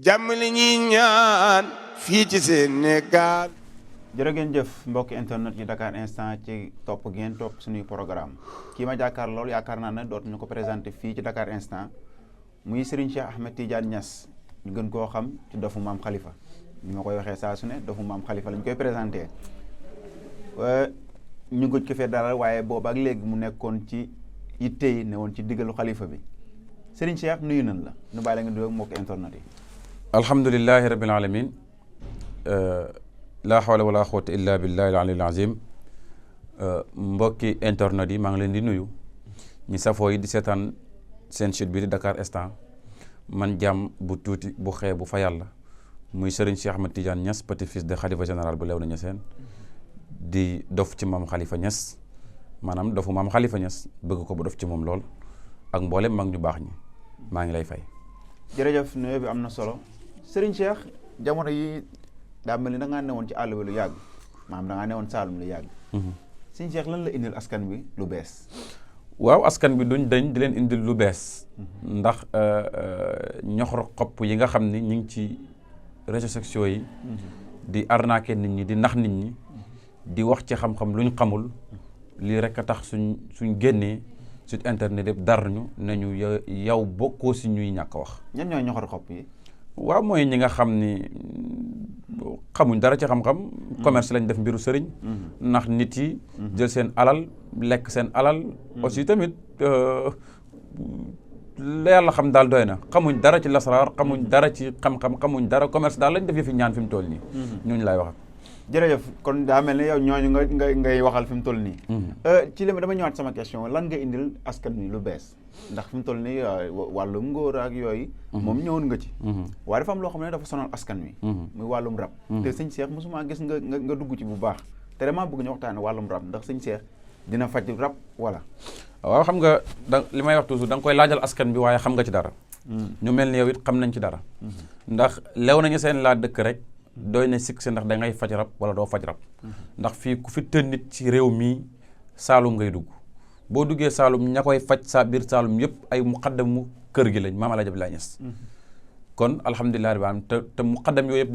jàmm li ñuy ñaan fii ci Sénégal. jërë ngeen jëf mbokki internet yi Dakar instant ci topp ngeen topp suñuy programme kii ma jàkkaar lool yaakaar naa ne dootuñu ko présenté fii ci Dakar instant muy Serigne Cheikh Ahmed Tidiane Niass ñu gën koo xam ci dofu maam Khalifa ñu ma koy waxee saa su ne dofu maam Khalifa lañ koy présenté ñu gëj ko fee dalal waaye boobu ak léegi mu nekkoon ci yitte yi ne woon ci diggalu Khalifa bi Serigne Cheikh nuyu nañ la nu bàyyi la nga nuyu mbokki internet yi. alhamdulilahi rabbil alamin laa hawla wala quwwata illa billahi al-aliyyil azim mbokki internet yi maa ngi leen di nuyu ñi safoo yi di seetaan seen site bi di Dakar instant man jàmm bu tuuti bu xee bu fa yàlla muy Serigne Cheikh Ahmed Tidiane Niass petit fils de xalifa général bu Léona Niassène di dof ci maam Khalifa Niass maanaam dofu maam Khalifa Niass bëgg ko bu dof ci moom lool ak mboolem mag ñu baax ñi maa ngi lay fay. jërëjëf nuyoo bi am na solo Serigne Cheikh jamono yi daa mel ni da ngaa newoon ci àll bi lu yàgg maanaam da ngaa newoon Saalum lu yàgg. Serigne Cheikh lan la indil askan bi lu bees. waaw askan bi duñ dañ di leen indil lu bees. ndax ñoxor xopp yi nga xam ni ñu ngi ci réseaux sociaux yi. di arnaquer nit ñi di nax nit ñi. di wax ci xam-xam luñ xamul. lii rek a tax suñ génnee site internet yëpp dar ñu ne ñu yow bokkoo si ñuy ñàkk wax. ñan ñooy ñoxor xopp yi. waaw mooy ñi nga xam ni xamuñ dara ci xam-xam. commerce lañ def mbiru sëriñ. ndax nit yi. jël seen alal lekk seen alal. aussi tamit la yàlla xam daal doy na xamuñ dara ci lasaraar xamuñ dara ci xam-xam xamuñ dara commerce daal lañ def fi ñaan fi mu toll nii. ñooñu laay wax. jërëjëf kon daa mel ne yow ñooñu ngay waxal fi mu toll nii. ci li dama ñëwaat sama question lan nga indil askan wi lu bees ndax fi mu toll nii wàllum ngóor ak yooyu. moom ñëwoon nga ci. waaye dafa am loo xam ne dafa sonal askan wi. muy wàllum rab. te sëñ Cheikh mosuma gis nga dugg ci bu baax te damaa bëgg ñu waxtaanee wàllum rab ndax sëñ Cheikh dina faj rab wala. waaw xam nga li may wax toujours da nga koy laajal askan bi waaye xam nga ci dara. ñu mel ni yow it xam nañ ci dara. ndax Léona Niassène laa dëkk rek. doy na sikk si ndax da ngay faj rab wala doo faj rab ndax fii ku fi tën nit ci réew mii Saalum ngay dugg boo duggee Saalum ña koy faj sa biir Saalum yëpp ay muqaddamu kër gi lañ maam Alaaji Abdoulaye Niass kon alhamdulilah rabbil alamin te muqaddam yooyu yëpp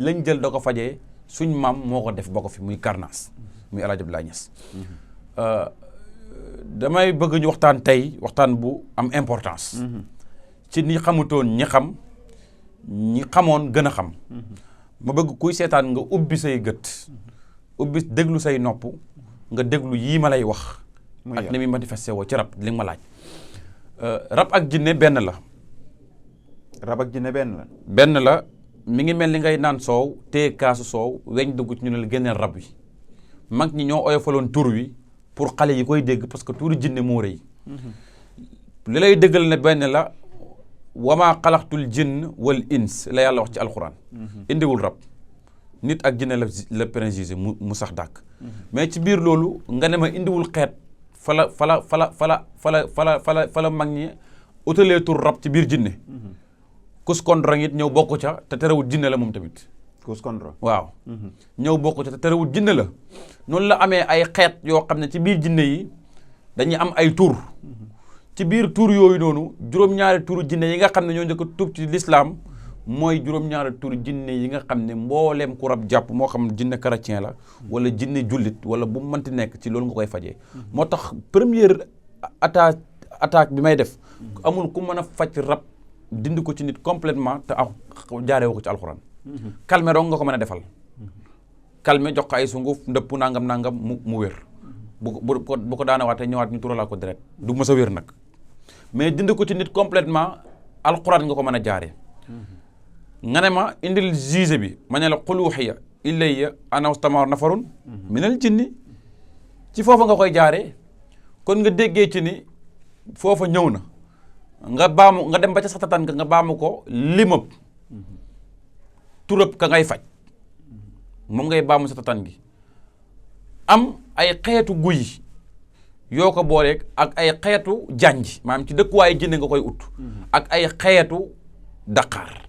lañ jël da ko fajee suñ maam moo ko def ba ko fi muy Karnaas muy Alaaji Abdoulaye Niass damay bëgg ñu waxtaan tey waxtaan bu am importance ci ñi xamutoon ñi xam ñi xamoon gën a xam ma bëgg kuy seetaan nga ubbi say gët ubbi déglu say nopp nga déglu yii ma lay wax ak ni muy manifesté woo ci rab li nga ma laaj rab ak jinne benn la rab ak jinne benn la mi ngi mel ni ngay naan soow téye kaasu soow weñ dugg ci ñu ne la génneel rab wi mag ñi ñoo oyofaloon tur wi pour xale yi koy dégg parce que turu jinne moo rëy li lay déggal ne benn la wamaa xalaxtul jinn wal ins la yàlla wax ci alxuraan indiwul rab nit ak jinne la précisé mu sax dàkk mais ci biir loolu nga ne ma indiwul xeet fala mag ñi utalee tur rab ci biir jinne kuskondrong it ñëw bokk ca te terewul jinne la moom tamit kuskondrong waaw ñëw bokk ca te terewul jinne la noonu la amee ay xeet yoo xam ne ci biir jinne yi dañuy am ay tur ci biir tur yooyu noonu juróom-ñaari turu jinne yi nga xam ne ñoo njëkk a tuub ci lislaam mooy juróom-ñaari turu jinne yi nga xam ne mbooleem ku rab jàpp moo xam jinne chrétien la wala jinne jullit wala bu mu mënti nekk ci loolu nga koy fajee moo tax première attaque bi may def amul ku mën a faj rab dindi ko ci nit complètement te jaaree ko ci alxuraan calmer dong nga ko mën a defal calmer jox ko ay sunguf ndëpp nangam mu wér bu ko daanawaatee ñëwaat ñu turalaa ko direct du mës a wér nag mais dindi ko ci nit complètement alquran nga ko mën a jaaree nga ne ma indil juge bi ma ne la qul uhiya ilayya annahu istama'a nafarun minal jinni ci foofa nga koy jaaree kon nga déggee ci ni foofa ñëw na nga dem ba ca satatan nga baamu ko limab turab ka ngay faj moom ngay baamu satatan gi am ay xeetu guy yoo ko booleeg ak ay xeetu janj maanaam ci dëkkuwaay jinne nga koy ut ak ay xeetu Dakar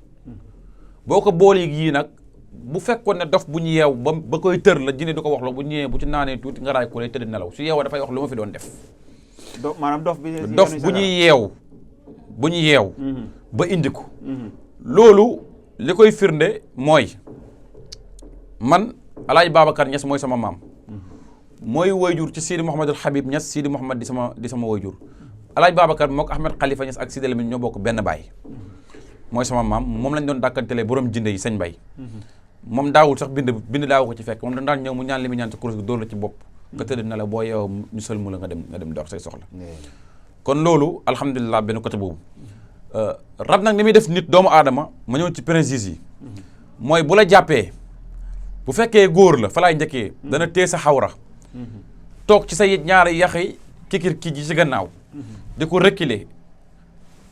boo ko booleeg yii nag bu fekkoon ne dof bu ñu yeew ba koy tër la jinne du ko wax la bu ñëwee bu ci naanee tuuti nga raay ko lay tëdd nelaw su yeewoo dafay wax lu ma fi doon def maanaam dof bu ñuy yeew ba indi ko loolu li koy firnde mooy man Alaaji Babacar Niass mooy sama maam mooy wayjur ci Sidi Mouhamadul Habib Niass Sidi Mouhamad di sama wayjur Alaaji Babacar mook Ahmed Khalifa Niass ak Sidi Lamine ñoo bokk benn baay mooy sama maam moom lañ doon dàkkantelee borom jinde yi sëñ Mbay moom daawul sax bind daawu ko ci fekk moom daan ñëw mu ñaan li mu ñaan ci kurus gi dóor la ci bopp nga tëdd na la boo yeewoo ñu sëlmu la nga dem dox say soxla kon loolu alhamdulilah benn côté boobu rab nag ni muy def nit doomu aadama ma ñëw ci précis yi mooy bu la jàppee bu fekkee góor la fa laay njëkkee dana tee sa xawra toog ci sa ñaari yaxi kikir ki ji ci gannaaw di ko reculer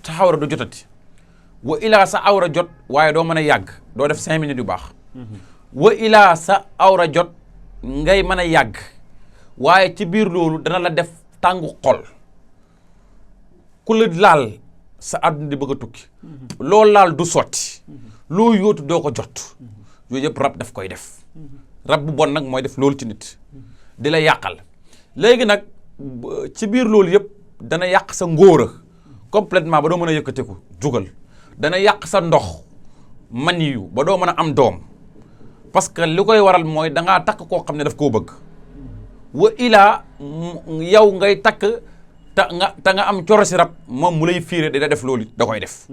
sa xawra du jotati wa ilaa sa awra jot waaye doo mën a yàgg doo def 5 minutes yu baax wa ilaa sa awra jot ngay mën a yàgg waaye ci biir loolu dana la def tàngu xol ku la laal sa àdduna di bëgg a tukki loo laal du sotti loo yóotu doo ko jot yooyu yëpp rab daf koy def rab bu bon nag mooy def loolu ci nit di la yàqal léegi nag ci biir loolu yëpp dana yàq sa ngóora complètement ba doo mën a yëkkateku jugal dana yàq sa ndox maniyu ba doo mën a am doom parce que li koy waral mooy da ngaa takk koo xam ne daf koo bëgg wa ilaa yow ngay takk te nga am coro si rab moom mu lay fiire da def loolu da koy def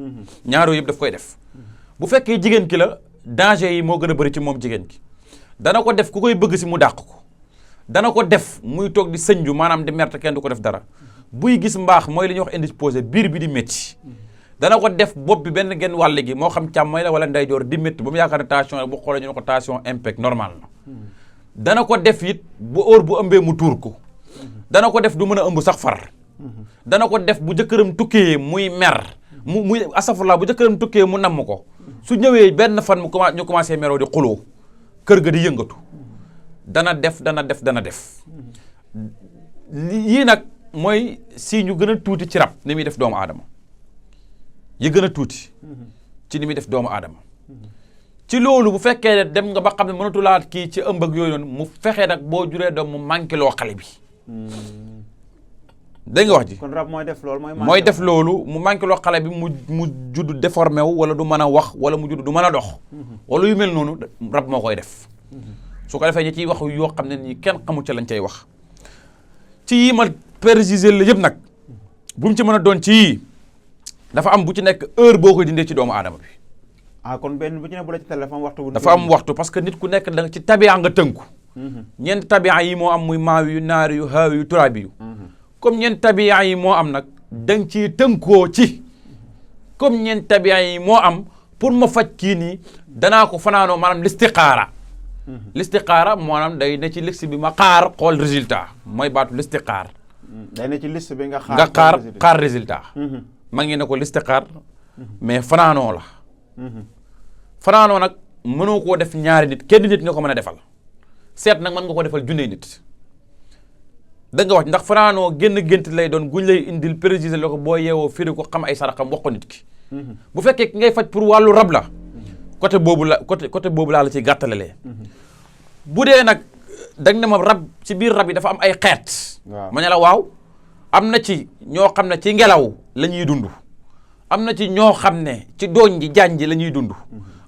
ñaaroo yëpp daf koy def bu fekkee jigéen ki la danger yi moo gën a bëri ci moom jigéen ki dana ko def ku koy bëgg si mu dàq ko dana ko def muy toog di sënju maanaam di merte kenn du ko def dara buy gis mbaax mooy li ñuy wax indisposé biir bi di métti dana ko def bopp bi benn genn wàll gi moo xam càmmooñ la wala ndeyjoor di métti ba mu yaakaar ne tension la bu xoolee ñu ne ko tension impact normal na dana ko def it bu heure bu ëmbee mu tuur ko dana ko def du mën a ëmb sax far dana ko def bu jëkkëram tukkee muy mer muy asafurlaa bu jëkkëram tukkee mu namm ko su ñëwee benn fan ñu commencé meroo di xuloo kër ga di yëngatu dana def yii nag mooy si ñu gën a tuuti ci rab ni muy def doomu aadama yi gën a tuuti ci ni muy def doomu aadama ci loolu bu fekkee ne dem nga ba xam ne mënatulaat kii ci ëmb ak yooyu noonu mu fexe nag boo juree doom mu manqué loo xale bi dégg nga wax ji kon rab mooy def loolu mooy def loolu mu manqué loo xale bi mu judd déformé wu wala du mën a wax wala mu judd du mën a dox wala yu mel noonu rab moo koy def su ko defee ñi ciy wax yoo xam ne nii kenn xamu ca lañ cay wax ci yii ma préciser la yëpp nag bu mu ci mën a doon ci yii dafa am bu ci nekk heure boo koy dindee ci doomu aadama bi kon benn bu ci nekk bu la ci téléphone waxtu dafa am waxtu parce que nit ku nekk da nga ci tabiya nga tënku ñeent tabiya yi moo am muy maawi yu naari yu haawi yu turaabi yu comme ñeent tabiya yi moo am nag da nga ciy tënkoo ci comme ñeent tabiya yi moo am pour ma faj kii nii danaa ko fanaanoo maanaam listiqaara listiqaara maanaam day ne ci liste bi ma xaar xool résultat mooy baatu listiqaar day ne ci liste bi nga xaar résultat ma ngi ne ko listiqaar mais fanaanoo la fanaanoo nag mënoo koo def ñaari nit kenn nit nga ko mën a defal seet nag mën nga ko defal junne nit da nga wax ndax fanaanoo gént lay doon guñ lay indil préciser la ko boo yeewoo firi ko xam ay saraxam wax ko nit ki bu fekkee ki ngay faj pour wàllu rab la côté boobu laa la ciy gàttalalee bu dee nag dañ ne ma rab ci biir rab yi dafa am ay xeet ma ne la waaw am na ci ñoo xam ne ci ngelaw la ñuy dund am na ci ñoo xam ne ci dooñ ji jaan ji la ñuy dund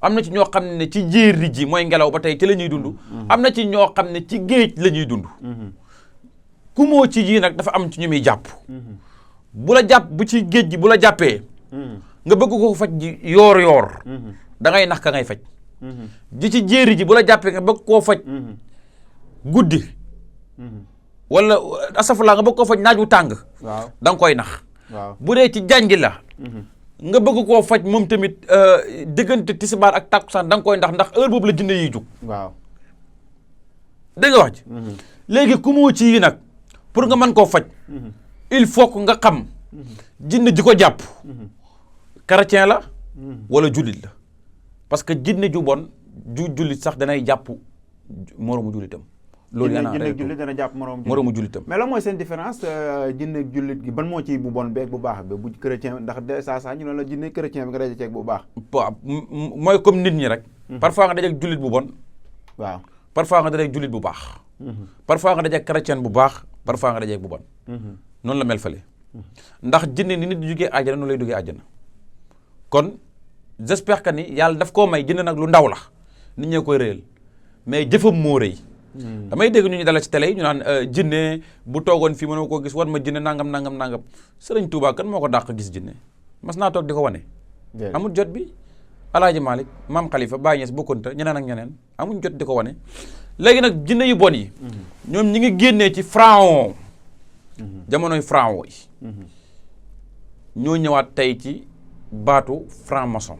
am na ci ñoo xam ne ci jéeri ji mooy ngelaw ba tey ci la ñuy dund am na ci ñoo xam ne ci géej la ñuy dund ku moo ci ji nag dafa am ci ñu muy jàpp bu la jàpp bu ci géej gi bu la jàppee nga bëgg ko faj ji yoor da ngay nax ka ngay faj ji ci jéeri ji bu la jàppee nga bëgg koo faj guddi wala asafula nga bëgg koo faj naaj wu tàng da nga koy nax bu dee ci jangi la nga bëgg koo faj moom tamit diggante tisbaar ak takkusaan da nga koy ndax heure boobu la jinne yiy jug dégg nga wax ji léegi ku moo ci yi nag pour nga mën koo faj il faut que nga xam jinne ji ko jàpp chrétien la wala jullit la parce que jinne ju bon jullit sax danay jàpp moroomu jullitam loolu jinne jullit dana jàpp moroomu jullitam mais lan mooy seen différence jinne jullit gi ban moo ci bu bon beeg bu baax bi bu chrétien ndax de saa ñu ne la jinne chrétien bi nga daje ceeg bu baax waaw mooy comme nit ñi rek parfois nga dajeeg jullit bu bon waaw parfois nga dajeeg jullit bu baax parfois nga dajeeg chrétien bu baax parfois nga dajeeg bu bon noonu la mel fale ndax jinne ni nit di jógee àjjana noonu lay duggee àjjana kon j'espère que ni yàlla daf koo may jinne nag lu ndaw la nit ñee koy réyal mais jëfam moo rëy damay dégg ñu dala ci télé yi ñu naan jinne bu toogoon fii mënoo koo gis war ma jinne nangam Sëriñ Tuubaa kan moo ko dàq gis jinne mas naa toog di ko wane amul jot bi Alaaji Malick Maam Khalifa Baye Niass bokkonte ñeneen ak ñeneen amuñ jot di ko wane léegi nag jinne yu bon yi ñoom ñi ngi génnee ci pharaon jamonoy pharaon yi ñoo ñëwaat tey ci baatu franc-maçon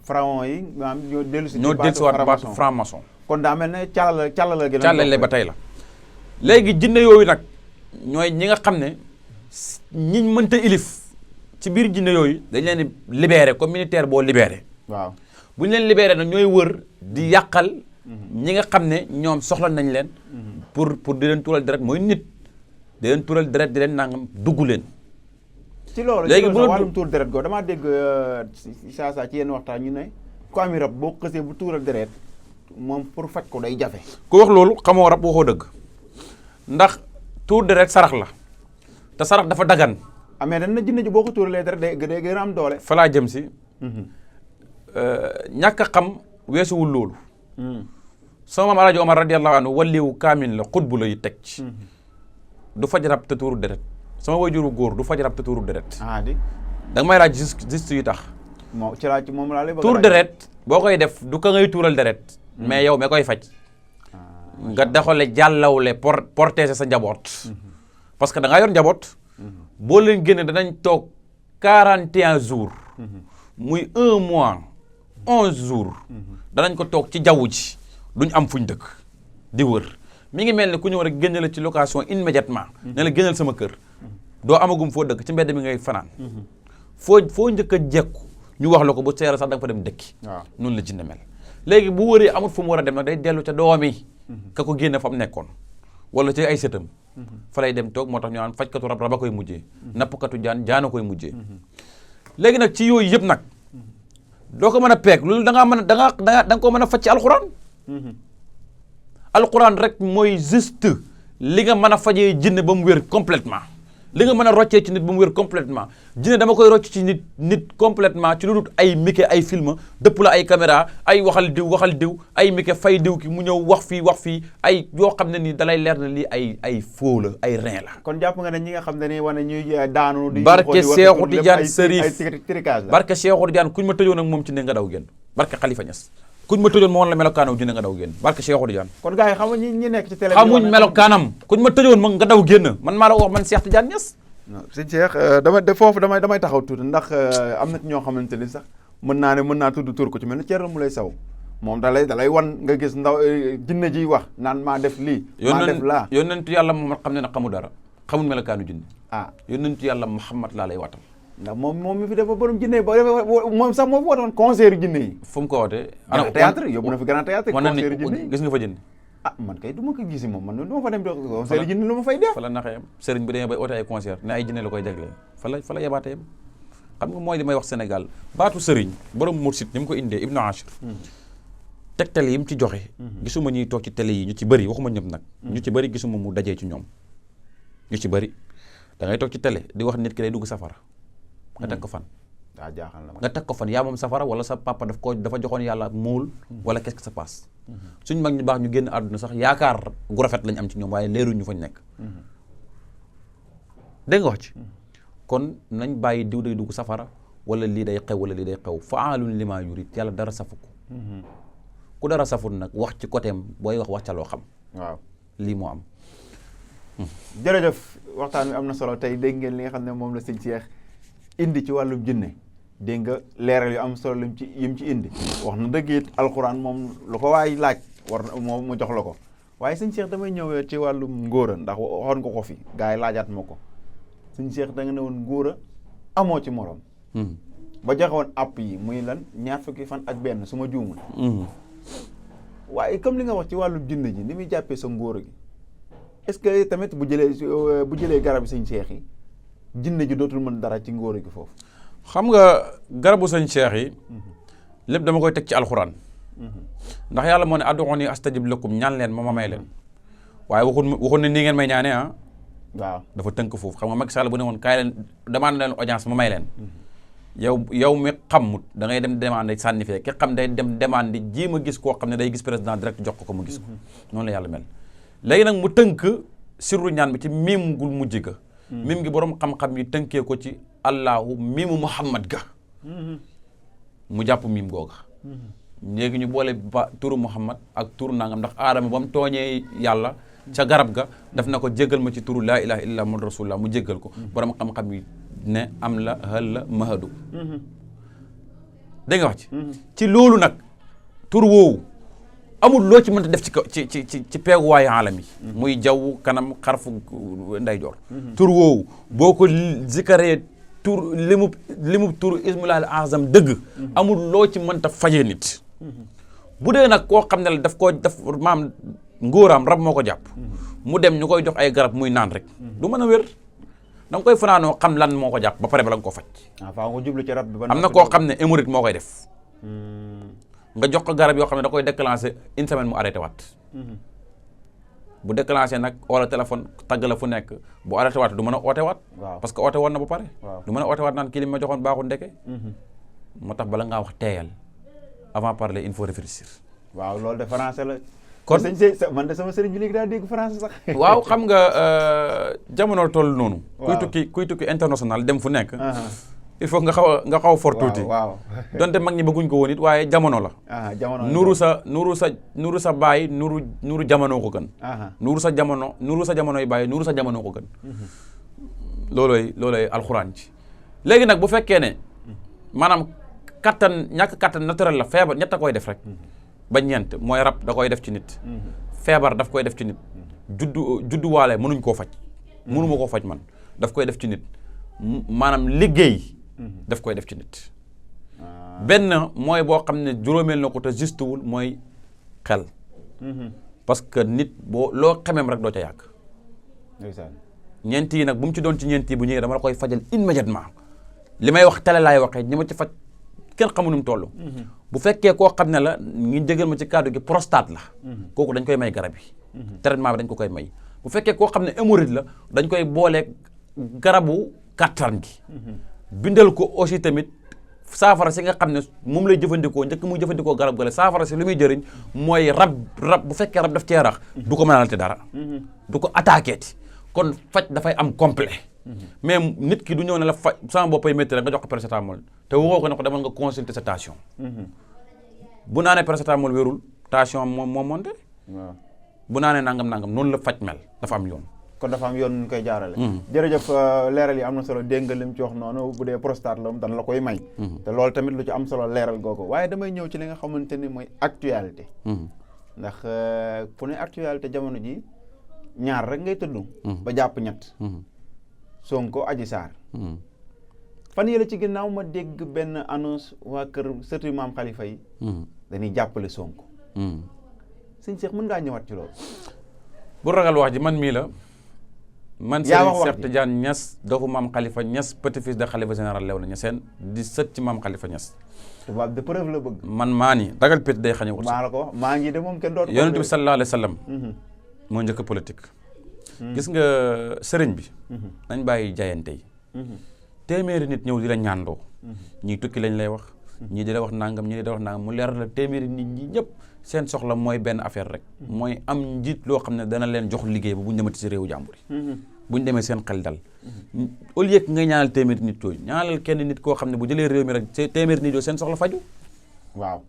pharaon yi maanaam ñoo dellusiwaat baatu franc-maçon kon daa mel ne càllale ba tey la léegi jinne yooyu nag ñooy ñi nga xam ne ñiñ mënta ilif ci biir jinne yooyu dañ leen di libéré comme militaire boo libéré waaw bu ñu leen libéré nag ñooy wër di yàqal ñi nga xam ne ñoom soxla nañ leen pour di leen tuural deret mooy nit di leen tuural deret di leen nangam dugg leen ci loolu léegi bu wàllum tuur deret goo damaa dégg saa ci yenn waxtaan ñu ne ku ami rab boo xësee bu tuural deret moom pour faj ko day jafe ku wax loolu xamoo rab waxoo dëgg ndax tuur deret sarax la te sarax dafa dagan mais dañ na jinne ji boo ko tuuralee deret day gën a am doole fa laa jëm si ñàkk a xam weesuwul loolu sama maam Alaaji Omar radiyallahu anhu walliwu kaamin la xutbu la yi teg ci du faj rab te tuuru deret sama wajuru góor du faj rab te tuuru deret di da nga may laaj juste yu tax moom ci moom laa lay bëgg tuur deret boo koy def du ka ngay tuural deret mais yow me koy faj nga doxale jàllawle protéger sa njaboot parce que da ngaa yor njaboot boo leen génne danañ toog 41 jours muy 1 mois 11 jours danañ ko toog ci jaww ji duñ am fuñ dëkk di wër mi ngi mel ne ku ñëw rek génne la ci location immédiatement ne la génnal sama kër doo amagum foo dëkk ci mbedd mi ngay fanaan foo njëkk a jekku ñu wax la ko bu seera sax da nga fa dem dëkki noonu la jinne mel léegi bu wëree amul fu mu war a dem nag day dellu ca doomi ka ko génne fa mu nekkoon wala ci ay sëtam fa lay dem toog moo tax ñu naan fajkatu rab raba koy mujjee nappkatu jaan jaana koy mujjee léegi nag ci yooyu yëpp nag doo ko mën a peeg loolu da ngaa mën a da nga ko mën a faj ci alxuraan alxuraan rek mooy juste li nga mën a fajee jinne ba mu wér complètement li nga mën a roccee ci nit ba mu wér complètement jinne dama koy rocc ci nit complètement ci lu dul ay mike ay film dëpp la ay caméra ay waxal diw ay mike fay diw ki mu ñëw wax fii ay yoo xam ne nii dalay leer na lii ay faux la ay rein la kon jàpp nga ne ñi nga xam ne ni wane ñuy daanu di barke Seexu Tijaan Sërif barke Seexu Tijaan kuñ ma tëjoon ak moom ci ne nga daw génn barke Xalifa Ñas kuñ ma tëjoon ma woon la melokaanam jinne nga daw génn barke Seexu Tijaan kon gars yi xam nga ñi nekk ci télé xamuñ melokaanam kuñ ma tëjoon ma nga daw génn man maa la wax man Seex Tijaan Ñas non sëñ Cheikh damay taxaw tuuti ndax am na ñoo xamante ni sax mën naa tudd tur ko ci mel ne Thierno Moulay Sow moom dalay wan nga gis ndaw jinne ji wax naan maa def lii maa def laa yónnentu yàlla Muhammad xam ne nag xamu dara xamul melokaanu jinne yónnentu yàlla Muhammad laa lay watal ndax moom mi fi dafa borom jinne yi moom sax moom woote woon concert jinne yi fu mu ko wootee théâtre yóbbu na fi grand théâtre concert jinne yi gis nga fa jinne man kay du ma ko gisi moom man du ma fa dem concert jinne lu ma fay def fa la naxee yam sëriñ bi demee bay oote ay concert ne ay jinne la koy jagleel fa la yebaate yam xam nga mooy li may wax Sénégal baatu sëriñ borom mursit ni mu ko indee Ibnu Ashir tegtal yi mu ci joxe gisuma ñuy toog ci télé yi ñu ci bëri waxuma ñëpp nag ñu ci bëri gisuma mu dajee ci ñoom ñu ci bëri da ngay toog ci télé di wax nit ki day dugg safara nga teg ko fan jaaxal na nga teg ko fan yaa moom safara wala sa papa dafa joxoon yàlla muul wala qu'est-ce que ça passe suñ mag ñu baax ñu génn àdduna sax yaakaar gu rafet lañ am ci ñoom waaye leeruñ ñu fañ nekk dégg nga wax ci kon nañ bàyyi diw day dugg safara wala lii day xew wala lii day xew faalun lima yurid yàlla dara safu ko ku dara safut nag wax ci côté am booy wax ca loo xam waaw lii moo am jërëjëf waxtaan wi am na solo tey dégg ngeen li nga xam ne moom la sëñ Cheikh indi ci wàllum jinne dégg nga leeral yu am solo yim ci indi wax na dëgg it alxuraan moom lu ko waay laaj war na moom mu jox la ko waaye sëñ Cheikh damay ñëw ci wàllum ngóora ndax waxoon nga ko fi gars yi laajaat ma ko sëñ Cheikh da nga ne woon ngóora amoo ci morom ba joxe woon app yi muy lan 20 fan ak benn su ma juumul waaye comme li nga wax ci wàllum jinne ji ni muy jàppee sa ngóora gi est-ce que tamit bu jëlee garab yi sëñ Cheikh yi jinne ji dootul mën dara ci ngóora gi foofu xam nga garabu sëñ Cheikh yi lépp dama koy teg ci alxuraan ndax yàlla moo ne ad'uuni astajib lakum ñaan leen ma may leen waaye waxul ne nii ngeen may ñaane waaw dafa tënk foofu xam nga Macky Sall bu ne woon kaay leen demande leen audience ma may leen yow mi xamut da ngay dem demande sànni fee ki xam day dem demande jéem a gis koo xam ne day gis président direct jox ko mu gis ko noonu la yàlla mel léegi nag mu tënk sirru ñaan bi ci miim gul mujj ga miim gi borom xam-xam yi tënkee ko ci allahu miimu muhammad ga mu jàpp miim googa léegi ñu boole ba turu muhammad ak turu nangam ndax aadama ba mu tooñee yàlla ca garab ga daf na ko jéggal ma ci turu laa ilaha illa muhammad rasulullah mu jéggal ko borom xam-xam yi ne am la hal la mahadu da nga wax ci loolu nag tur woowu amul loo ci mënta def ci peeguwaayu aalam yi muy jaww kanam xarfu ndeyjoor tur woowu boo ko zikaree tur limu tur ismulahil azam dëgg amul loo ci mënta fajee nit bu dee nag koo xam ne la daf maam ngóoraam rab moo ko jàpp mu dem ñu koy jox ay garab muy naan rek du mën a wér da nga koy fanaanoo xam lan moo ko jàpp ba pare bala nga ko faj faa nga jublu ci rab bi am na koo xam ne hémorroïde moo koy def nga jox ko garab yoo xam ne da koy déclencher une semaine mu arrêté waat bu déclenché nag wala téléphone tagg la fu nekk bu arrêté waat du mën a oote waat parce que oote woon na ba pare du mën a oote waat naan kii li ma joxoon baaxul ndeke moo tax bala ngaa wax teeyal avant parler il faut réfléchir waaw loolu de français la kon man de sama sëriñ bi léegi daa dégg français sax waaw xam nga jamono toll noonu kuy tukki international dem fu nekk il faut nga xaw a fort tuuti waaw donte mag ñi bëgguñ ko woon it waaye jamono la nuru sa baay nuru jamono ko gën nuru sa jamonoy baay nuru sa jamono ko gën loolooy alxuraan ci léegi nag bu fekkee ne maanaam ñàkk kattan naturel la feebar ñett a koy def rek ba ñeent mooy rab da koy def ci nit feebar daf koy def ci nit judduwaale mënuñ koo faj mënuma koo faj man daf koy def ci nit maanaam liggéey daf koy def ci nit benn mooy boo xam ne juróomeel na ko te justewul mooy xel parce que nit boo loo xemeem rek doo ca yàgg ñeent yi nag bu mu ci doon ci ñeent yi bu ñëwee dama la koy fajal immédiatement li may wax tele laay waxee ñi ma ci faj kenn xamu nu mu toll bu fekkee koo xam ne la ngi jégal ma ci kàddu gi prostate la kooku dañ koy may garab yi traitement bi dañ ko koy may bu fekkee koo xam ne hémorroïde la dañ koy booleeg garabu kattan gi bindal ko aussi tamit saafara si nga xam ne moom lay jëfandikoo njëkk muy jëfandikoo garab gale saafara si lu muy jëriñ mooy rab bu fekkee rab daf cee rax du ko mënalate dara du ko attaqué ti kon faj dafay am complet mais nit ki du ñëw ne la faj sama boppay métti rek nga jox ko paracétamol te waxoo ko ne ko demal nga consulter sa tension bu naanee paracétamol wérul tension moom monté bu naanee nangam noonu la faj mel dafa am yoon kon dafa am yoon ñu koy jaarale jërëjëf leeral yi am na solo dégg nga lim ci wax noonu bu dee prostate la dana la koy may te loolu tamit lu ci am solo leeral googu waaye damay ñëw ci li nga xamante ni mooy actualité ndax fu ne actualité jamono ji ñaar rek ngay tudd ba jàpp ñett Sonko Adji Sarr fan yële ci ginnaaw ma dégg benn annonce waa kër sëtu maam Khalifa yi dañuy jàppale Sonko sëñ Cheikh mën ngaa ñëwaat ci loolu bu ragal wax ji man mii la man Serigne Cheikh Tidiane Niass doofu maam Khalifa Niass petit-fils de Khalifa général Léona Niassène di sët ci maam Khalifa Niass tubaab de preuve la bëgg man maa ni ragal pét day xañe wut maa la ko wax maa ngi de moom kenn dootu yonent bi sallallahu alayhi wa sallam moo njëkk politique gis nga sëriñ bi nañ bàyyi jaayante yi téeméeri nit ñëw di la ñaandoo ñii tukki lañ lay wax ñii di la wax nangam ñii di la wax nangam mu leer la téeméeri nit ñi ñëpp seen soxla mooy benn affaire rek mooy am njiit loo xam ne dana leen jox liggéey ba bu ñu demati si réewu jàmbur yi bu ñu demee seen xel dal au lieu que ngay ñaanal téeméeri nit yooyu ñaanal kenn nit koo xam ne bu jëlee réew mi rek téeméeri nit yooyu seen soxla faju waaw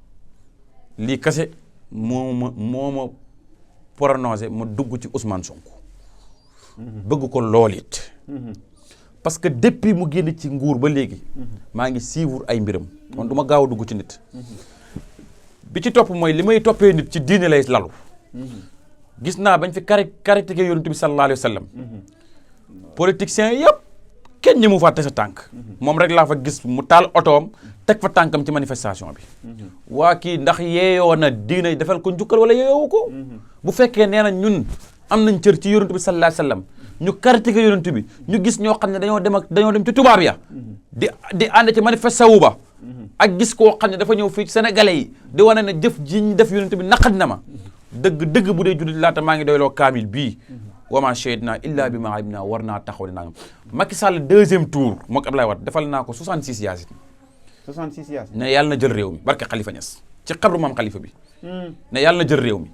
lii kase moo ma prononcé ma dugg ci Ousmane Sonko bëgg ko lool it parce que depuis mu génn ci nguur ba léegi maa ngi suivre ay mbiram man du ma gaaw a dugg ci nit bi ci topp mooy li may toppee nit ci diine lay lalu gis naa bañ fi critiqué yonent bi sallallahu alayhi wa sallam politiciens yëpp kenn ñi mu fàtte sa tànk moom rek laa fa gis mu taal otoom teg fa tànkam ci manifestation bi waa kii ndax yeeyoo na diine defal ko njukkal wala yeeyoowu ko bu fekkee nee na ñun am nañ cër ci yonent bi sallallahu alayhi wa sallam ñu critiqué yonent bi ñu gis ñoo xam ne dañoo dem ci tubaab ya di ànd ci manifestation wu ba ak gis koo xam ne dafa ñëw fii sénégalais yi di wane ne jëf ji ñu def yonent bi naqat na ma dëgg bu dee jullit laata maa ngi doyloo kaamil bii wa ma shahidna illa bi ma alimna war naa taxaw di nangam Macky Sall deuxième tour mook Abdoulaye Wade defal naa ko 66 yaasin 66 Yaasin. ne yàlla na jël réew mi barke Khalifa Niass ci xabru maam Khalifa bi. ne yàlla na jël réew mi.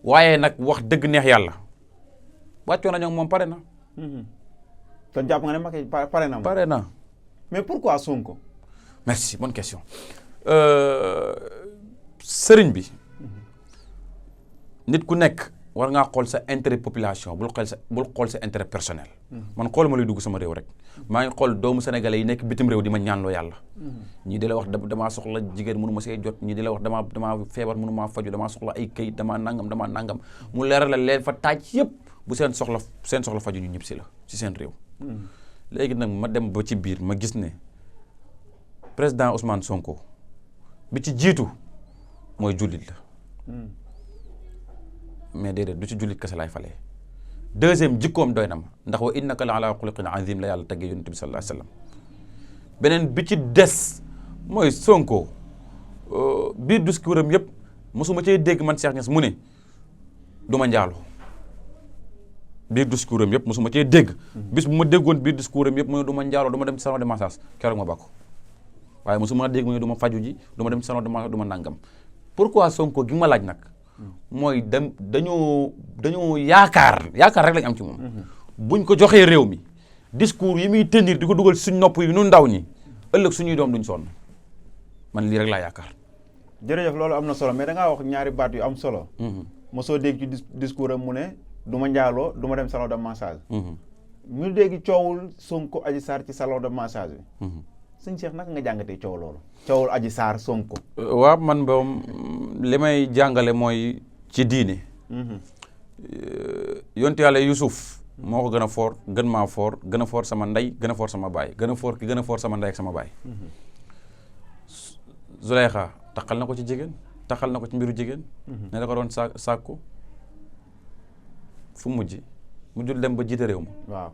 waaye nag wax dëgg neex yàlla wàccoo na ñoom moom pare na. kon jàpp nga ne Macky pare na. pare na. mais pourquoi Sonko. merci bonne question. sëriñ bi nit ku nekk war ngaa xool sa intérêt population bul xool sa intérêt personnel. man xool ma lay dugg sama réew rek maa ngi xool doomu sénégalais yi nekk bitim réew di ma ñaanloo yàlla. ñii di la wax damaa soxla jigéen mënu ma see jot ñii di la wax damaa feebar mënu maa faju damaa soxla ay këyit damaa nangam mu leeral la leen fa taaj yëpp bu seen soxla faju ñu ñëpp si la si seen réew. léegi nag ma dem ba ci biir ma gis ne président Ousmane Sonko bi ci jiitu mooy jullit la. mais déedéet du ci jullit kese laay falee. deuxième jikkoom doy na ma ndax wa innaka la ala xuluqin azim la yàlla taggee yonent bi sallallahu alayhi wa sallam. beneen bi ci des mooy Sonko biir discours am yëpp mosuma cee dégg man Cheikh Niass mu ne du ma njaaloo biir discours am yëpp mosuma cee dégg. bis bu ma déggoon biir discours am yëpp mu ne du ma njaaloo du ma dem ci salon de massage keroog ma bakko waaye mosuma dégg mu ne du ma faju ji du ma dem ci salon de massage du ma nangam. pourquoi Sonko gi ma laaj nag mooy dañoo yaakaar rek lañ am ci moom. buñ ko joxee réew mi discours yi muy tenir di ko dugal suñ nopp yi nu ndaw ñi ëllëg suñuy doom duñ sonn man lii rek laa yaakaar. jërëjëf loolu am na solo mais da ngaa wax ñaari baat yu am solo. mosoo dégg ci discours am mu ne du ma njaaloo du ma dem salon de massage. ñu dégg coowul Sonko Adji Sarr ci salon de massage bi. sëñ Cheikh naka nga jàngatee coow loolu. coowul Adji Sarr Sonko. waaw man moom li may jàngale mooy ci diine. yontu yàlla Yusuf moo ko gën a foor gën maa foor gën a foor sama ndey gën a foor sama baay gën a foor ki gën a foor sama ndey ak sama baay. Zuleyxa taxal na ko ci jigéen taxal na ko ci mbiru jigéen. ne da ko doon sàkku fu mujjul dem ba jiite réew ma. waaw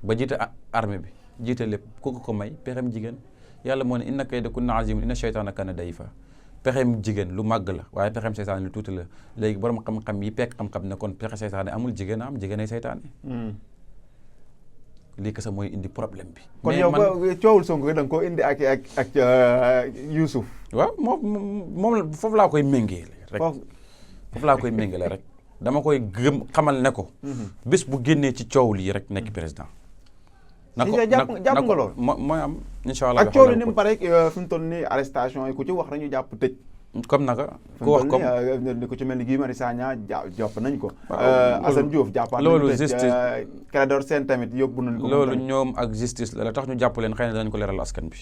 ba jiite armée bi. jiite lépp ku ko may pexem jigéen yàlla moo ne inna kayda kunna aziim inna shaytaana kaana da'ifa pexem jigéen lu màgg la waaye pexem seytaane lu tuuti la léegi borom xam-xam yi pekk xam-xam ne kon pexe seytaane amul jigéen am jigéen ay seytaane. lii kese mooy indi problème bi. kon yow coowul Sonko da nga koo indi ak Youssouf. waaw moom foofu laa koy méngale rek. foofu laa koy méngale rek dama koy gëm xamal ne ko. bés bu génnee ci coow lii rek nekk président. na ko jàpp nga lool mooy am incha allah. ak coow li ni mu pare fi mu toll nii arrestation yi ku ci wax rek ñu jàpp tëj. comme naka ku wax comme ni ku ci mel ni Guy Marius Sagna jàpp nañ ko. Assane Diouf jàppaat nañ ko loolu justice Clédor Sène tamit yóbbu nañ ko. loolu ñoom ak justice la tax ñu jàpp leen xëy na dañ ko leeral askan bi.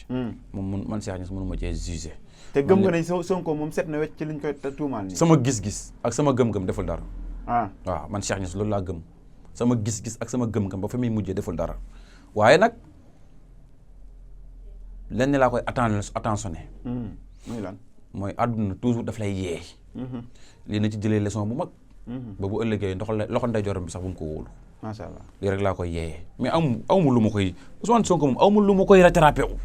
moom man Cheikh Niass mënu ma cee jugé. te gëm nga ne Sonko moom set na wecc ci liñ koy tuumaal nii. sama gis-gis ak sama gëm-gëm deful dara. waaw man Cheikh Niass loolu laa gëm sama gis-gis ak sama gëm-gëm ba fa muy mujjee deful dara. waaye nag lenn laa koy attentionné. muy lan mooy àdduna toujours daf lay yee. lii na ci jëlee leçon bu mag. ba bu ëllëgee loxo ndeyjooram bi sax bu mu ko wóolu. macha allah lii rek laa koy yee mais aw ma lu ma koy Ousmane Sonko moom aw ma lu ma koy rattrapé wu.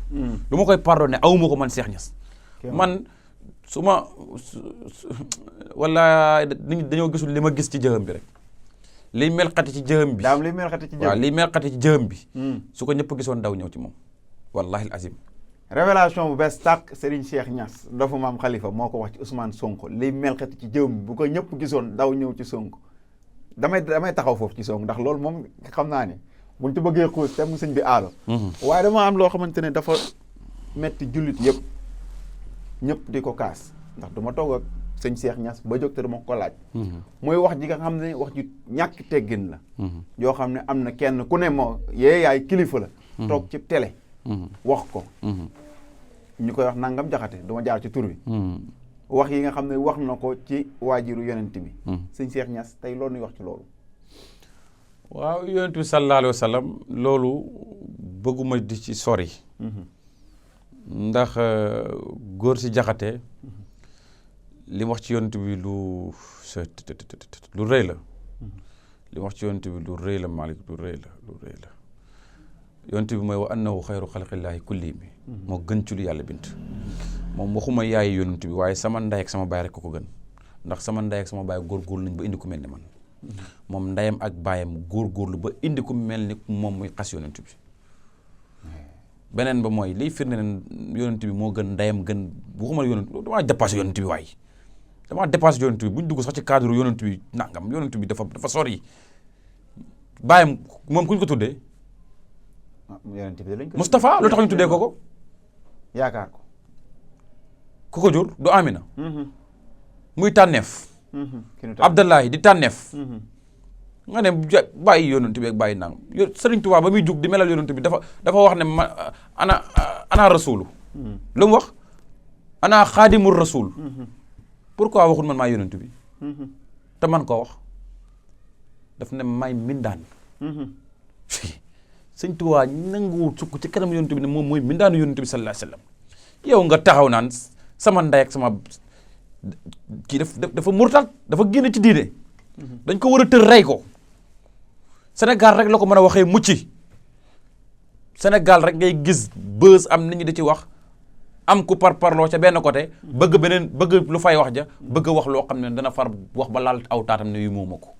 lu ma koy pardonné aw ma ko man Cheikh Niass. man su ma wala nit ñi dañoo gisul li ma gis ci jëxam bi rek. liy melxati ci jëxam bi daam liy melxati ci jëxam waaw liy melxati ci jëxam bi. su ko ñëpp gisoon daw ñëw ci moom wallahi azim. révélation bu bees tàq Serigne Cheikh Niass dafa maam Khalifa moo ko wax ci Ousmane Sonko liy melxati ci jëxam bi bu ko ñëpp gisoon daw ñëw ci Sonko. damay taxaw foofu ci Sonko ndax loolu moom xam naa ne buñ ci bëggee xuus te mu sëñ bi aalo. waaye dama am loo xamante ne dafa metti jullit yëpp ñëpp di ko kaas ndax duma toog ak sëñ Cheikh Niass ba jóg te dama ko laaj. mooy wax ji nga xam ne wax ji ñàkk teggin la. yoo xam ne am na kenn ku ne moo yaay kilifa la. toog ci télé. wax ko. ñu koy wax nangam jaxate duma jaar ci tur bi. wax yi nga xam ne wax na ko ci waajiru yonent bi. sëñ Cheikh Niass tey loolu ñuy wax ci loolu. waaw yonent bi sallallahu alayhi wa sallam loolu bëgguma di ci sori. ndax góor si jaxate li mu wax ci yonent bi lu rëy la. li mu wax ci yonent bi lu rëy la Malick lu rëy la yonent bi mooy wa annahu xayru xalqillaahi kulli mi moo gën ci lu yàlla bint moom waxuma yaay yonent bi waaye sama ndey ak sama baay rek ko gën ndax sama ndey ak sama baay góorgóorlu nañ ba indi ku mel ni man moom ndeyam ak baayam góorgóorlu ba indi ku mel ni moom muy xas yonent bi beneen ba mooy liy firnde ne yonent bi moo gën ndeyam gën waxuma la yonent damaa dépassé yonent bi waaye damaa dépassé yonent bi bu ñu dugg sax ci cadre yonent bi nangam yonent bi dafa sori bàyyam moom ku ñu ko tuddee yonent bi lañ ko Moustapha lu tax ñu tuddee ko yaakaar ko ku ko jur du Amina muy tànneef Abdallahi di tànneef nga ne bàyyi yonent bi ak bàyyi nangam Sëriñ Tuubaa ba muy jug di melal yonent bi dafa wax ne ma ana rasulu lu mu wax ana xaadimul rasul pourquoi waxul man maa yonent bi te man koo wax daf ne may mindaan Sëriñ Tuubaa nanguwul sukk ci kanam yonent bi ne moom mooy mindaanu yonent bi sallallahu alayhi wa sallam yow nga taxaw naan sama ndey ak sama kii dafa murtal dafa génn ci diine dañ ko war a tër rey ko Sénégal rek la ko mën a waxee mucci Sénégal rek ngay gis bës am nit ñi da ci wax am ku parloo ca benn côté bëgg lu fay wax ja bëgg wax loo xam ne dana far wax ba laal aw taatam ne yu mooma ko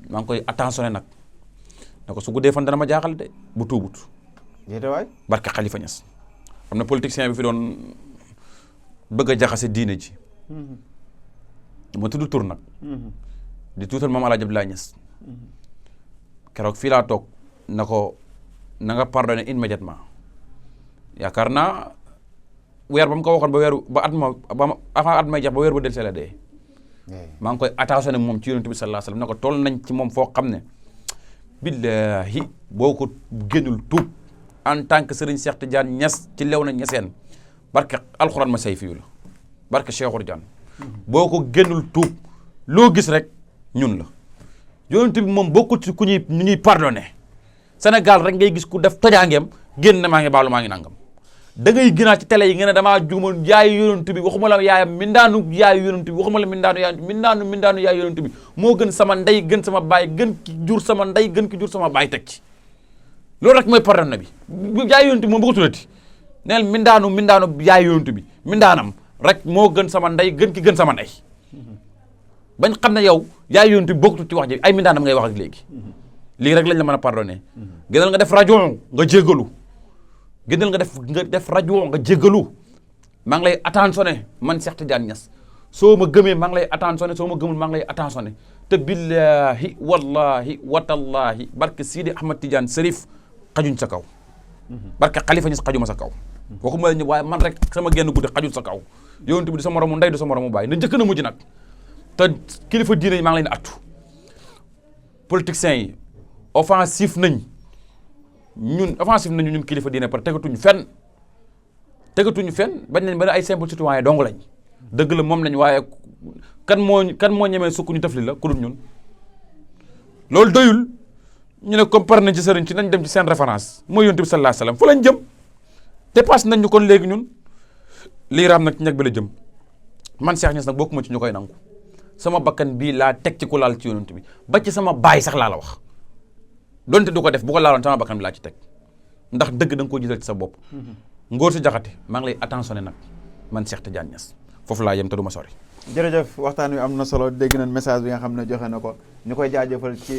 maa ngi koy attentionné nag ne ko su guddee fan dana ma jaaxal de bu tuubut waay barke Khalifa Niass xam ne politicien bi fi doon bëgg a jaxase diine ji ma tudd tur nag di tuutal maam Alaaji Abdoulaye Niass keroog fii laa toog na ko na nga pardonné immédiatement yaakaar naa weer ba mu ko waxoon ba weer ba at ma ba avant at may jeex ba weer ba del see la dee maa ngi koy attentionné moom ci yonent bi sallallahu alayhi wasallam ne ko toll nañ ci moom foo xam ne billahi boo ko génnul tuub en tant que Serigne Cheikh Tidiane Niass ci lew na ñeseen barke alxuraan ma say fiyu la barke Cheikh Tidiane boo ko génnul tuub loo gis rek ñun la yonent bi moom bokkul ci ku ñuy pardonné Sénégal rek ngay gis ku def tojaangeem génn na maa ngi baalu maa ngi nangam da ngay gënaat ci télé yi nga ne damaa juumoon yaayu yonent bi waxuma la yaayam mindaanu yaayu yonent bi waxuma la mindaanu yaayu yonent bi moo gën sama ndey gën sama baay gën ki jur sama ndey gën ki jur sama baay teg ci loolu rek mooy pardonné bi yaayu yonent bi moom bu ko tuddati neel mindaanu yaayu yonent bi mindaanam rek moo gën sama ndey gën ki gën sama ndey bañ xam ne yow yaayu yonent bi bokkut ci wax ji ay mindaanam ngay wax ak léegi lii rek lañ la mën a pardonné gënal nga def rajo nga jéggalu gënal nga def rajo nga jéggalu maa ngi lay attentionné man Cheikh Tidiane Niass soo ma gëmee maa ngi lay attentionné soo ma gëmul maa ngi lay attentionné te billahi wallahi watallahi barke Sidi Ahmad Tidiane Serif xajuñ sa kaw barke Khalifa Niass xajuma sa kaw waxuma la ñu waaye man rek sama genn guddi xajul sa kaw yonent bi du sa moromu ndey du sa moromu baay na njëkk na mujj nag te kilifa diine yi maa ngi leen attu politiciens yi offensif nañu ñun kilifa diine par tegatuñu fenn bañ nañ ba ay simple citoyen dong lañ dëgg la moom lañ waaye kan moo ñemee sukk ñu tafli la ku dul ñun loolu doyul ñu ne comme par nañ ci sëriñ ci nañ dem ci seen référence mooy yonent bi sallallahu alayhi wasallam fu lañ jëm dépasse nañ ñu kon léegi ñun lii raam nag ci ñag bi la jëm man Cheikh Niass nag bokkuma ci ñu koy nangu sama bakkan bii laa teg ci ku laal ci yonent bi ba ci sama baay sax laa la wax donte du ko def bu ko laaloon sama bakkan bi laa ci teg ndax dëgg da nga koo jiital ci sa bopp ngóor si jaxate maa ngi lay attentionné nag man Cheikh Tidiane Niass foofu laa yem te du ma sori jërëjëf waxtaan wi am na solo dégg nañ message bi nga xam ne joxe na ko ñu koy jaajëfal ci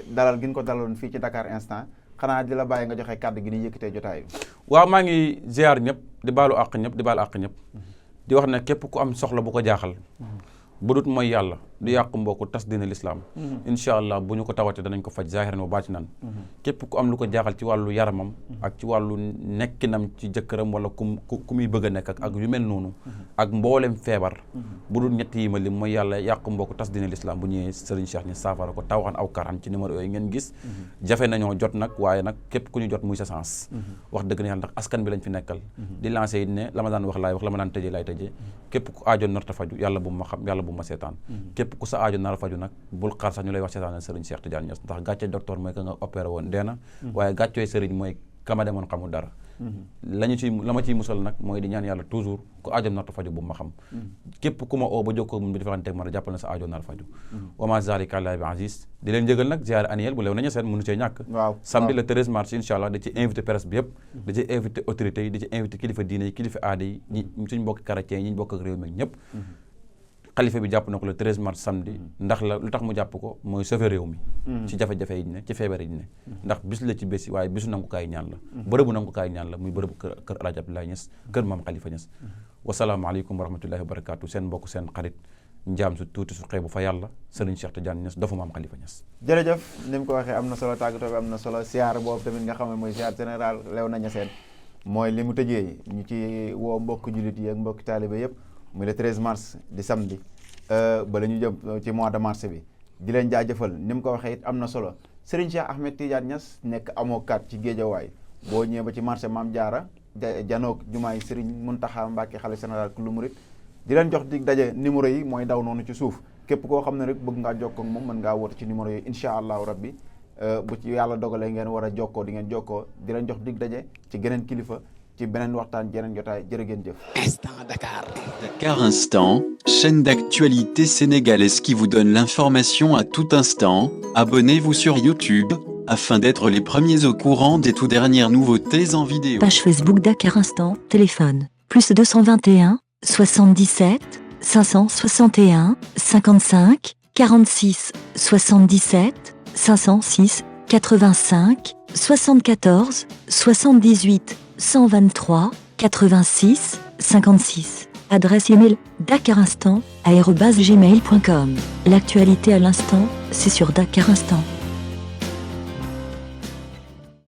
dalal gi ñu ko dalaloon fii ci Dakar Instant xanaa di la bàyyi nga joxe kàddu gi ni yëkkatee jotaay bi waaw maa ngi ziar ñëpp di baalu àq ñëpp di baalu àq ñëpp di wax ne képp ku am soxla bu ko jaaxal bu dut mooy yàlla du yàq mbokku tas diine l'islam incha allah bu ñu ko tawatee danañ ko faj zahiran wa baatinan képp ku am lu ko jaaxal ci wàllu yaramam ak ci wàllu nekkinam ci jëkkëram wala ku muy bëgg a nekk ak yu mel noonu ak mboolem feebar bu dul ñett yi ma lim mooy yàlla yàq mbokku tas diine l'islam bu ñëwee Serigne Cheikh ni saafara ko tawaxan aw karan ci numéro yooyu ngeen gis jafe nañoo jot nag waaye nag képp ku ñu jot muy sa sens wax dëgg na yàlla ndax askan bi lañ fi nekkal di lancé it ne la ma daan wax laay wax la ma daan tëjee laay tëjee képp ku aajoon narta faju yàlla bu ma xam yàlla bu ma seetaan képp ku sa aajo nar a faju nag bul xaar sax ñu lay wax seetaan Serigne Cheikh Tidiane Niass ndax gàcce docteur mooy ka nga opéré woon dee na waaye gàccooy Serigne mooy kama demoon xamul dara la ma ciy musal nag mooy di ñaan yàlla toujours ku aajo narta faju bu ma xam képp ku ma oo ba jokkoo mun bi defaranteeg man a jàppal na sa aajo nar a faju wa ma zalika ala bi aziz di leen jëgal nag ziar annuel bu lew nañu seen mënu cee ñàkk samedi le 13 mars incha allah da ci invité presse bi yëpp da ci invité autorités yi da ci invité kilifa diine yi kilifa aada yi ñi suñ mbokki chrétien yi ñi bokk ak réew mi ñëpp xalifa bi jàpp na ko le 13 mars samedi ndax la lu tax mu jàpp ko mooy sauver réew mi ci jafe-jafe yi ne ci feebar yi ne ndax bis la ci bés yi waaye bisu nangukaay ñaan la bërëbu nangukaay ñaan la muy bërëbu kër El Hadj Abdoulaye Niass kër maam Khalifa Niass wasalaamaaleykum wa rahmatullahi wa barakaatu seen mbokk seen xarit njaam su tuuti su xeebu fa yàlla Serigne Cheikh Tidiane Niass dafa maam Khalifa Niass. jërëjëf ni mu ko waxee am na solo tàggatoo bi am na solo siyaar boobu tamit nga xam ne mooy siyaar général Léona Niassène mooy li mu tëjee ñu ci woo mbokk jullit yi ak mbokk taalibe yëpp muy le 13 mars di samedi ba la ñu jëm ci mois de mars bi di leen jaajëfal ni mu ko waxee it am na solo Serigne Cheikh Ahmed Tidiane Niass nekk avocat ci Géejawaay boo ñëwee ba ci marché Maam Jaara janoog jumaay Serigne Mountakha Mbacké xalifa général kullu murid di leen jox dig daje numéro yi mooy daw noonu ci suuf képp koo xam ne rek bëgg ngaa jokkoo ak moom mën ngaa woote ci numéro yi incha allahu rabbi bu ci yàlla dogalee ngeen war a jokkoo di ngeen jokkoo di leen jox dig daje ci geneen kilifa ci beneen waxtaan jeneen jotaay jërë ngeen jëf. Instant Dakar. Dakar Instant, chaîne d'actualité sénégalaise qui vous donne l'information à tout instant. Abonnez-vous sur YouTube afin d'être les premiers au courant des toutes dernières nouveautés en vidéo. Page Facebook Dakar Instant, téléphone, plus 221 77 561 55 46 77 506 85 74 78 123 86 56. Adresse email dakarinstant@gmail.com. L'actualité à l'instant, c'est sur Dakar Instant.